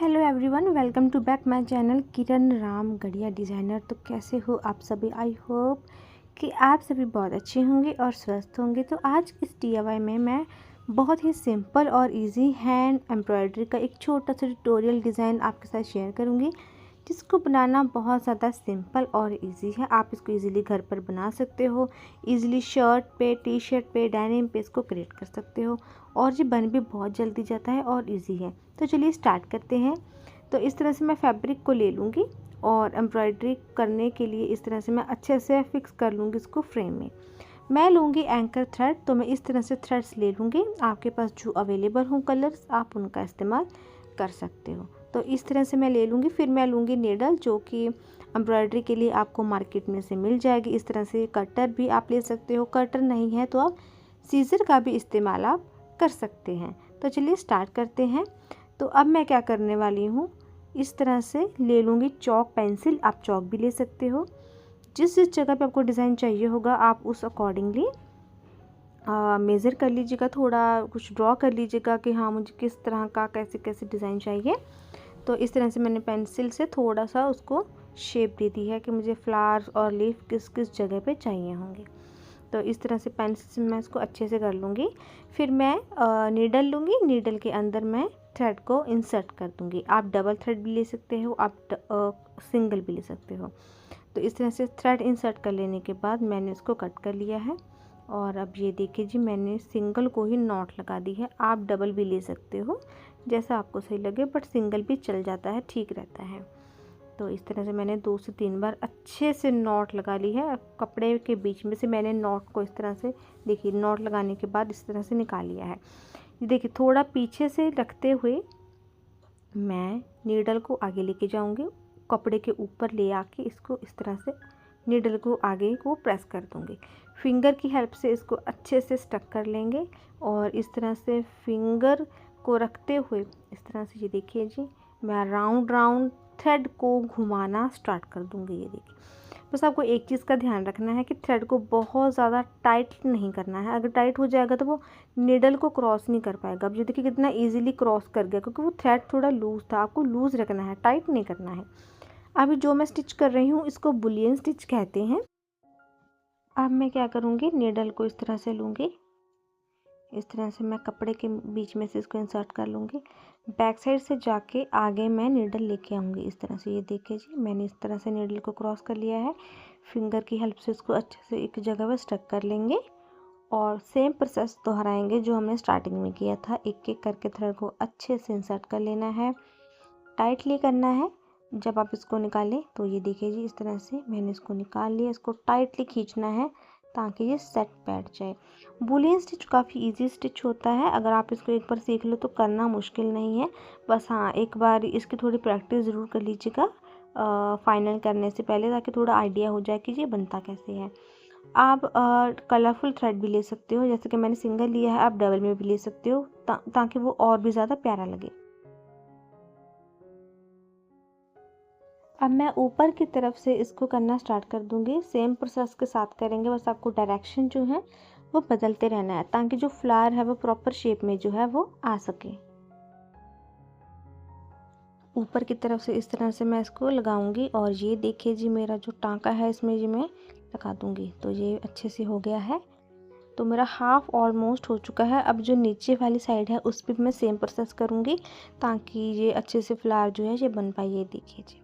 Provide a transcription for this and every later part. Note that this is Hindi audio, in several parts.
Hello everyone, welcome to back my channel Kiran Ram Garhiya designer. तो कैसे हो आप सभी? आई होप कि आप सभी बहुत अच्छे होंगे और स्वस्थ होंगे। तो आज इस DIY में मैं बहुत ही सिंपल और इजी हैंड एम्ब्रॉयडरी का एक छोटा सा ट्यूटोरियल डिज़ाइन आपके साथ शेयर करूंगी, जिसको बनाना बहुत ज़्यादा सिंपल और इजी है। आप इसको इजीली घर पर बना सकते हो। इजीली शर्ट पे, टी शर्ट पे, डेनिम पे इसको क्रिएट कर सकते हो और ये बन भी बहुत जल्दी जाता है और इजी है। तो चलिए स्टार्ट करते हैं। तो इस तरह से मैं फैब्रिक को ले लूँगी और एम्ब्रॉयडरी करने के लिए इस तरह से मैं अच्छे से फिक्स कर लूँगी इसको फ्रेम में। मैं लूँगी एंकर थ्रेड, तो मैं इस तरह से थ्रेड्स ले लूँगी। आपके पास जो अवेलेबल हो कलर्स, आप उनका इस्तेमाल कर सकते हो। तो इस तरह से मैं ले लूँगी। फिर मैं लूँगी नीडल, जो कि एम्ब्रॉयडरी के लिए आपको मार्केट में से मिल जाएगी। इस तरह से कटर भी आप ले सकते हो, कटर नहीं है तो आप सीजर का भी इस्तेमाल आप कर सकते हैं। तो चलिए स्टार्ट करते हैं। तो अब मैं क्या करने वाली हूँ, इस तरह से ले लूँगी चॉक पेंसिल। आप चॉक भी ले सकते हो। जिस जिस जगह पे आपको डिज़ाइन चाहिए होगा आप उस अकॉर्डिंगली मेज़र कर लीजिएगा, थोड़ा कुछ ड्रॉ कर लीजिएगा कि हाँ मुझे किस तरह का कैसे कैसे डिज़ाइन चाहिए। तो इस तरह से मैंने पेंसिल से थोड़ा सा उसको शेप दे दी है कि मुझे फ्लावर्स और लीफ किस किस जगह पे चाहिए होंगे। तो इस तरह से पेंसिल से मैं इसको अच्छे से कर लूँगी। फिर मैं नीडल लूँगी, नीडल के अंदर मैं थ्रेड को इंसर्ट कर दूँगी। आप डबल थ्रेड भी ले सकते हो, आप सिंगल भी ले सकते हो। तो इस तरह से थ्रेड इंसर्ट कर लेने के बाद मैंने इसको कट कर लिया है। और अब ये देखिए जी, मैंने सिंगल को ही नॉट लगा दी है। आप डबल भी ले सकते हो, जैसा आपको सही लगे, बट सिंगल भी चल जाता है, ठीक रहता है। तो इस तरह से मैंने 2 से 3 बार अच्छे से नॉट लगा ली है। कपड़े के बीच में से मैंने नॉट को इस तरह से, देखिए नॉट लगाने के बाद इस तरह से निकाल लिया है। ये देखिए थोड़ा पीछे से रखते हुए मैं नीडल को आगे लेके जाऊंगी, कपड़े के ऊपर ले आके इसको इस तरह से नीडल को आगे को प्रेस कर दूंगी। फिंगर की हेल्प से इसको अच्छे से स्टक कर लेंगे और इस तरह से फिंगर को रखते हुए इस तरह से, ये देखिए जी, मैं राउंड राउंड थ्रेड को घुमाना स्टार्ट कर दूंगी। ये देखिए, बस आपको एक चीज़ का ध्यान रखना है कि थ्रेड को बहुत ज़्यादा टाइट नहीं करना है। अगर टाइट हो जाएगा तो वो नीडल को क्रॉस नहीं कर पाएगा। अब ये देखिए कितना इजीली क्रॉस कर गया, क्योंकि वो थ्रेड थोड़ा लूज़ था। आपको लूज़ रखना है, टाइट नहीं करना है। अभी जो मैं स्टिच कर रही हूँ इसको बुलियन स्टिच कहते हैं। अब मैं क्या करूँगी, नीडल को इस तरह से लूँगी, इस तरह से मैं कपड़े के बीच में से इसको इंसर्ट कर लूँगी। बैक साइड से जाके आगे मैं नीडल लेके आऊँगी इस तरह से। ये देखिए जी, मैंने इस तरह से नीडल को क्रॉस कर लिया है। फिंगर की हेल्प से इसको अच्छे से एक जगह पर स्टक कर लेंगे और सेम प्रोसेस दोहराएंगे जो हमने स्टार्टिंग में किया था। एक एक करके थ्रेड को अच्छे से इंसर्ट कर लेना है, टाइटली करना है। जब आप इसको निकालें तो ये देखिए जी, इस तरह से मैंने इसको निकाल लिया। इसको टाइटली खींचना है ताकि ये सेट बैठ जाए। बुलियन स्टिच काफ़ी इजी स्टिच होता है। अगर आप इसको एक बार सीख लो तो करना मुश्किल नहीं है। बस हाँ, एक बार इसकी थोड़ी प्रैक्टिस ज़रूर कर लीजिएगा फाइनल करने से पहले, ताकि थोड़ा आइडिया हो जाए कि ये बनता कैसे है। आप कलरफुल थ्रेड भी ले सकते हो, जैसे कि मैंने सिंगल लिया है, आप डबल में भी ले सकते हो ताकि वो और भी ज़्यादा प्यारा लगे। अब मैं ऊपर की तरफ से इसको करना स्टार्ट कर दूंगी। सेम प्रोसेस के साथ करेंगे, बस आपको डायरेक्शन जो है वो बदलते रहना है ताकि जो फ्लावर है वो प्रॉपर शेप में जो है वो आ सके। ऊपर की तरफ से इस तरह से मैं इसको लगाऊंगी और ये देखिए जी, मेरा जो टांका है इसमें ये मैं लगा दूंगी। तो ये अच्छे से हो गया है। तो मेरा हाफ ऑलमोस्ट हो चुका है। अब जो नीचे वाली साइड है उस पर मैं सेम प्रोसेस करूँगी ताकि ये अच्छे से फ्लावर जो है ये बन पाए। ये देखिए जी,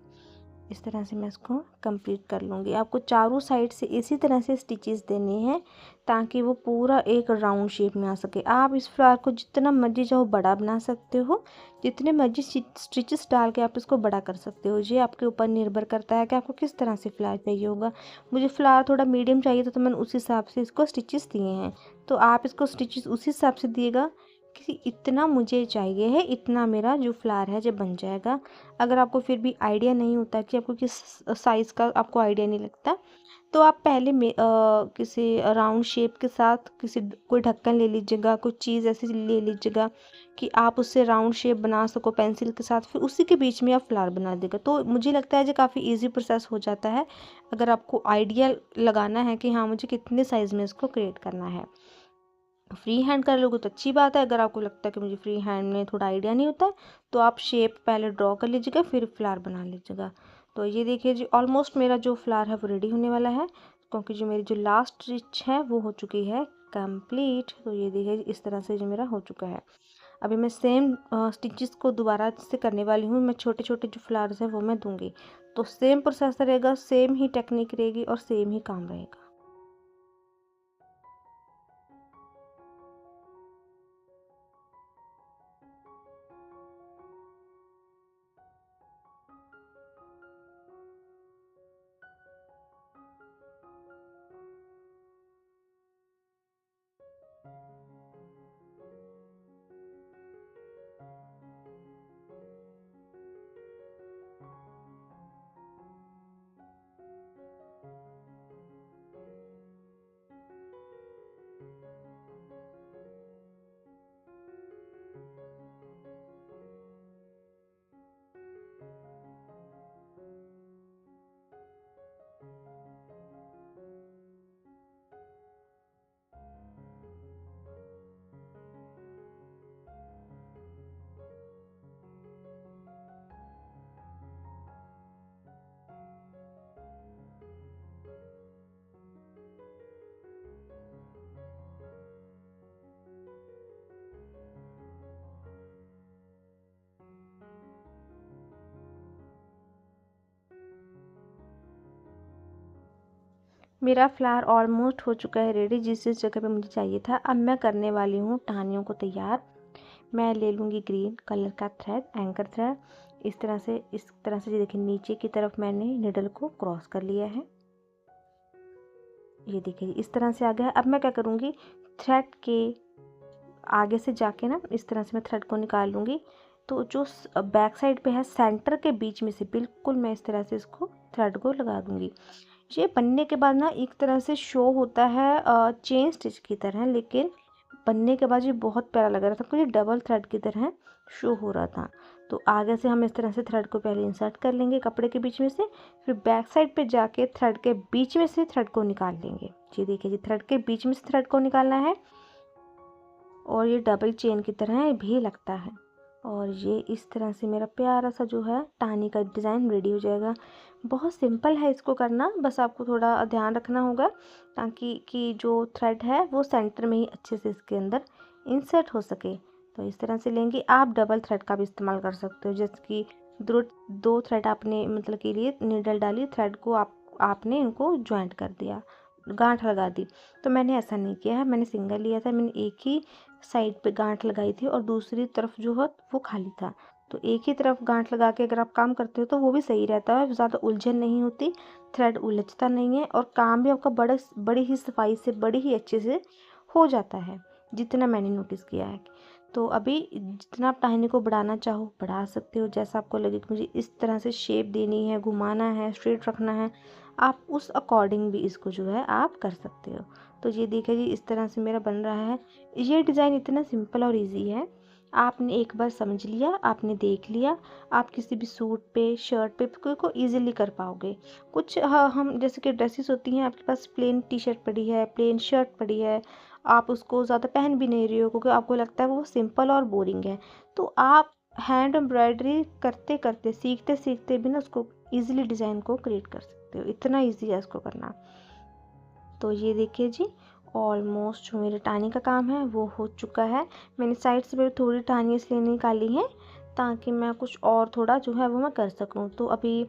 इस तरह से मैं इसको कंप्लीट कर लूँगी। आपको चारों साइड से इसी तरह से स्टिचेस देने हैं ताकि वो पूरा एक राउंड शेप में आ सके। आप इस फ्लावर को जितना मर्जी चाहो बड़ा बना सकते हो, जितने मर्जी स्टिचेस डाल के आप इसको बड़ा कर सकते हो। ये आपके ऊपर निर्भर करता है कि आपको किस तरह से फ्लावर चाहिए होगा। मुझे फ्लावर थोड़ा मीडियम चाहिए था तो मैंने उस हिसाब से इसको स्टिचेस दिए हैं। तो आप इसको स्टिचेस उसी हिसाब से दिएगा कि इतना मुझे चाहिए है, इतना मेरा जो फ्लावर है जो बन जाएगा। अगर आपको फिर भी आइडिया नहीं होता कि आपको किस साइज़ का, आपको आइडिया नहीं लगता, तो आप पहले में किसी राउंड शेप के साथ कोई ढक्कन ले लीजिएगा, कुछ चीज़ ऐसी ले लीजिएगा कि आप उससे राउंड शेप बना सको पेंसिल के साथ। फिर उसी के बीच में आप फ्लावर बना देगा। तो मुझे लगता है जो काफ़ी इजी प्रोसेस हो जाता है अगर आपको आइडिया लगाना है कि हाँ मुझे कितने साइज़ में इसको क्रिएट करना है। फ्री हैंड कर लोगे तो अच्छी बात है। अगर आपको लगता है कि मुझे फ्री हैंड में थोड़ा आइडिया नहीं होता है तो आप शेप पहले ड्रॉ कर लीजिएगा, फिर फ्लावर बना लीजिएगा। तो ये देखिए जी, ऑलमोस्ट मेरा जो फ्लावर है वो रेडी होने वाला है, क्योंकि जो मेरी जो लास्ट स्टिच है वो हो चुकी है कंप्लीट। तो ये देखिए इस तरह से जो मेरा हो चुका है। अभी मैं सेम स्टिचेस को दोबारा से करने वाली हूँ। मैं छोटे छोटे जो फ्लावर्स हैं वो मैं दूंगी, तो सेम प्रोसेस रहेगा, सेम ही टेक्निक रहेगी और सेम ही काम रहेगा। मेरा फ्लावर ऑलमोस्ट हो चुका है रेडी, जिस जगह पे मुझे चाहिए था। अब मैं करने वाली हूँ टहनियों को तैयार। मैं ले लूँगी ग्रीन कलर का थ्रेड, एंकर थ्रेड। इस तरह से ये देखिए नीचे की तरफ मैंने निडल को क्रॉस कर लिया है। ये देखिए इस तरह से आ गया है। अब मैं क्या करूँगी, थ्रेड के आगे से जाके ना इस तरह से मैं थ्रेड को निकाल लूँगी। तो जो बैक साइड पे है सेंटर के बीच में से बिल्कुल मैं इस तरह से इसको थ्रेड को लगा दूँगी। ये बनने के बाद ना एक तरह से शो होता है चेन स्टिच की तरह, लेकिन बनने के बाद ये बहुत प्यारा लग रहा था, क्योंकि डबल थ्रेड की तरह शो हो रहा था। तो आगे से हम इस तरह से थ्रेड को पहले इंसर्ट कर लेंगे कपड़े के बीच में से, फिर बैक साइड पे जाके थ्रेड के बीच में से थ्रेड को निकाल लेंगे। ये देखिए जी, थ्रेड के बीच में से थ्रेड को निकालना है और ये डबल चेन की तरह भी लगता है। और ये इस तरह से मेरा प्यारा सा जो है टहनी का डिज़ाइन रेडी हो जाएगा। बहुत सिंपल है इसको करना, बस आपको थोड़ा ध्यान रखना होगा ताकि कि जो थ्रेड है वो सेंटर में ही अच्छे से इसके अंदर इंसर्ट हो सके। तो इस तरह से लेंगे। आप डबल थ्रेड का भी इस्तेमाल कर सकते हो, जैसे कि दो दो थ्रेड आपने मतलब के लिए नीडल डाली, थ्रेड को आपने इनको ज्वाइंट कर दिया, गांठ लगा दी। तो मैंने ऐसा नहीं किया है, मैंने सिंगल लिया था। मैंने एक ही साइड पे गांठ लगाई थी और दूसरी तरफ जो है वो खाली था। तो एक ही तरफ गांठ लगा के अगर आप काम करते हो तो वो भी सही रहता है, ज़्यादा उलझन नहीं होती, थ्रेड उलझता नहीं है और काम भी आपका बड़ी ही सफाई से, बड़ी ही अच्छे से हो जाता है, जितना मैंने नोटिस किया है। तो अभी जितना आप टहनी को बढ़ाना चाहो बढ़ा सकते हो, जैसा आपको लगे कि मुझे इस तरह से शेप देनी है, घुमाना है, स्ट्रेट रखना है, आप उस अकॉर्डिंग भी इसको जो है आप कर सकते हो। तो ये देखिए जी, इस तरह से मेरा बन रहा है। ये डिज़ाइन इतना सिंपल और इजी है, आपने एक बार समझ लिया, आपने देख लिया, आप किसी भी सूट पे, शर्ट पे को इजीली कर पाओगे। कुछ हम जैसे कि ड्रेसेस होती हैं, आपके पास प्लेन टी शर्ट पड़ी है, प्लेन शर्ट पड़ी है, आप उसको ज़्यादा पहन भी नहीं रही हो क्योंकि आपको लगता है वो सिंपल और बोरिंग है, तो आप हैंड एम्ब्रॉयडरी करते करते, सीखते सीखते भी ना उसको ईजिली डिज़ाइन को क्रिएट कर सकते हो। इतना ईजी है इसको करना। तो ये देखिए जी, ऑलमोस्ट जो मेरे टानी का काम है वो हो चुका है। मैंने साइड से मेरी थोड़ी टानी इसलिए निकाली है ताकि मैं कुछ और थोड़ा जो है वो मैं कर सकूं। तो अभी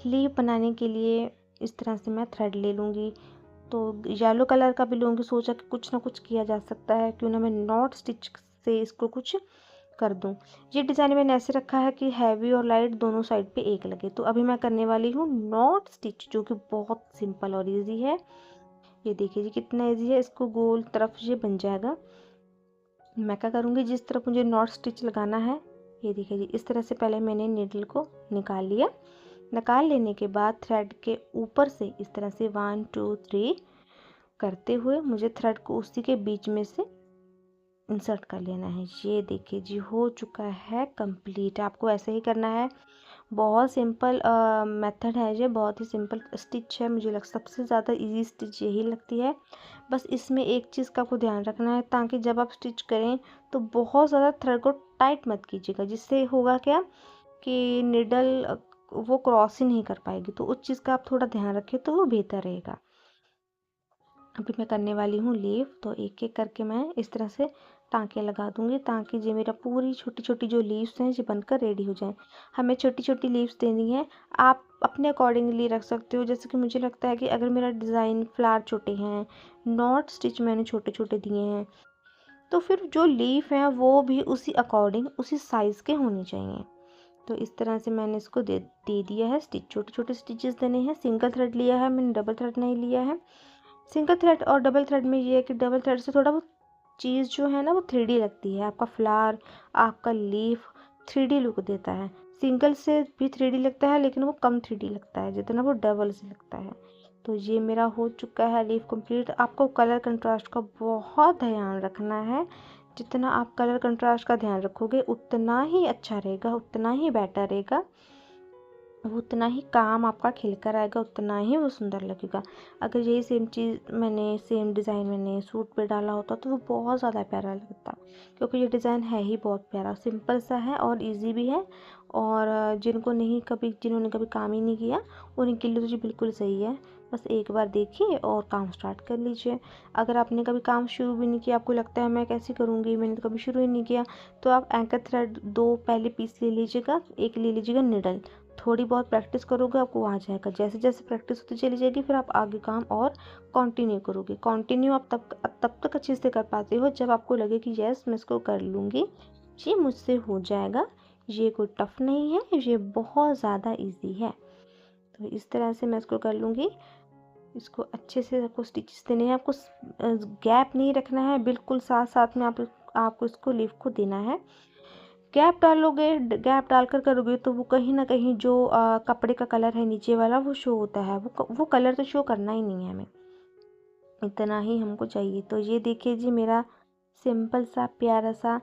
लीफ बनाने के लिए इस तरह से मैं थ्रेड ले लूँगी। तो येलो कलर का भी लूँगी, सोचा कि कुछ ना कुछ किया जा सकता है, क्यों ना मैं नॉट स्टिच से इसको कुछ कर दूं। ये डिज़ाइन मैंने ऐसे रखा है कि हैवी और लाइट दोनों साइड पे एक लगे। तो अभी मैं करने वाली हूँ नॉट स्टिच, जो कि बहुत सिंपल और इजी है। ये देखिए जी कितना इजी है, इसको गोल तरफ ये बन जाएगा। मैं क्या करूँगी, जिस तरफ मुझे नॉट स्टिच लगाना है, ये देखिए जी इस तरह से पहले मैंने नीडल को निकाल लिया। निकाल लेने के बाद थ्रेड के ऊपर से इस तरह से 1 2 3 करते हुए मुझे थ्रेड को उसी के बीच में से इंसर्ट कर लेना है। ये देखिए जी हो चुका है कंप्लीट। आपको ऐसे ही करना है, बहुत सिंपल मेथड है ये, बहुत ही सिंपल स्टिच है। मुझे सबसे ज़्यादा इजी स्टिच यही लगती है। बस इसमें एक चीज़ का आपको ध्यान रखना है, ताकि जब आप स्टिच करें तो बहुत ज़्यादा थ्रेड को टाइट मत कीजिएगा, जिससे होगा क्या कि निडल वो क्रॉस ही नहीं कर पाएगी। तो उस चीज़ का आप थोड़ा ध्यान रखें तो वो बेहतर रहेगा। अभी मैं करने वाली हूँ लीव, तो एक एक करके मैं इस तरह से टाँके लगा दूँगी, ताकि ये मेरा पूरी छोटी छोटी जो लीव्स हैं ये बनकर रेडी हो जाएं। हमें छोटी छोटी लीव्स देनी है, आप अपने अकॉर्डिंगली रख सकते हो। जैसे कि मुझे लगता है कि अगर मेरा डिज़ाइन फ्लावर छोटे हैं, नॉट स्टिच मैंने छोटे छोटे दिए हैं, तो फिर जो लीफ हैं वो भी उसी अकॉर्डिंग उसी साइज़ के होने चाहिए। तो इस तरह से मैंने इसको दे दिया है स्टिच, छोटे छोटे स्टिचेस देने हैं। सिंगल थ्रेड लिया है मैंने, डबल थ्रेड नहीं लिया है। सिंगल थ्रेड और डबल थ्रेड में ये है कि डबल थ्रेड से थोड़ा वो चीज़ जो है ना वो 3D लगती है। आपका फ्लावर, आपका लीफ 3D लुक देता है। सिंगल से भी 3D लगता है, लेकिन वो कम 3D लगता है जितना वो डबल से लगता है। तो ये मेरा हो चुका है लीफ कंप्लीट। आपको कलर कंट्रास्ट का बहुत ध्यान रखना है। जितना आप कलर कंट्रास्ट का ध्यान रखोगे उतना ही अच्छा रहेगा, उतना ही बेटर रहेगा, उतना ही काम आपका खिल कर आएगा, उतना ही वो सुंदर लगेगा। अगर यही सेम चीज़ मैंने सेम डिज़ाइन मैंने सूट पे डाला होता तो वो बहुत ज़्यादा प्यारा लगता, क्योंकि ये डिज़ाइन है ही बहुत प्यारा, सिंपल सा है और इजी भी है। और जिन्होंने कभी काम ही नहीं किया उनके लिए तो ये बिल्कुल सही है। बस एक बार देखिए और काम स्टार्ट कर लीजिए। अगर आपने कभी काम शुरू भी नहीं किया, आपको लगता है मैं कैसे करूँगी, मैंने तो कभी शुरू ही नहीं किया, तो आप एंकर थ्रेड 2 पहले पीस ले लीजिएगा, एक ले लीजिएगा निडल। थोड़ी बहुत प्रैक्टिस करोगे आपको आ जाएगा। जैसे जैसे प्रैक्टिस होती चली जाएगी फिर आप आगे काम और कंटिन्यू करोगे। कंटिन्यू आप तब तक अच्छे से कर पाते हो जब आपको लगे कि यस मैं इसको कर लूँगी, ये मुझसे हो जाएगा, ये कोई टफ़ नहीं है, ये बहुत ज़्यादा इजी है। तो इस तरह से मैं इसको कर लूँगी। इसको अच्छे से आपको स्टिचेस देने हैं, आपको गैप नहीं रखना है, बिल्कुल साथ साथ में आपको इसको लीफ को देना है। गैप डालोगे, गैप डालकर करोगे तो वो कहीं ना कहीं जो कपड़े का कलर है नीचे वाला वो शो होता है, वो कलर तो शो करना ही नहीं है हमें, इतना ही हमको चाहिए। तो ये देखिए जी मेरा सिंपल सा प्यारा सा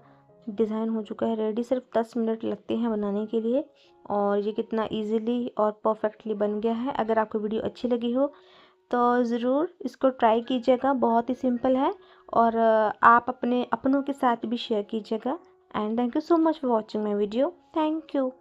डिज़ाइन हो चुका है रेडी। सिर्फ 10 मिनट लगते हैं बनाने के लिए, और ये कितना इजीली और परफेक्टली बन गया है। अगर आपको वीडियो अच्छी लगी हो तो ज़रूर इसको ट्राई कीजिएगा, बहुत ही सिंपल है। और आप अपने अपनों के साथ भी शेयर कीजिएगा। And thank you so much for watching my video. Thank you.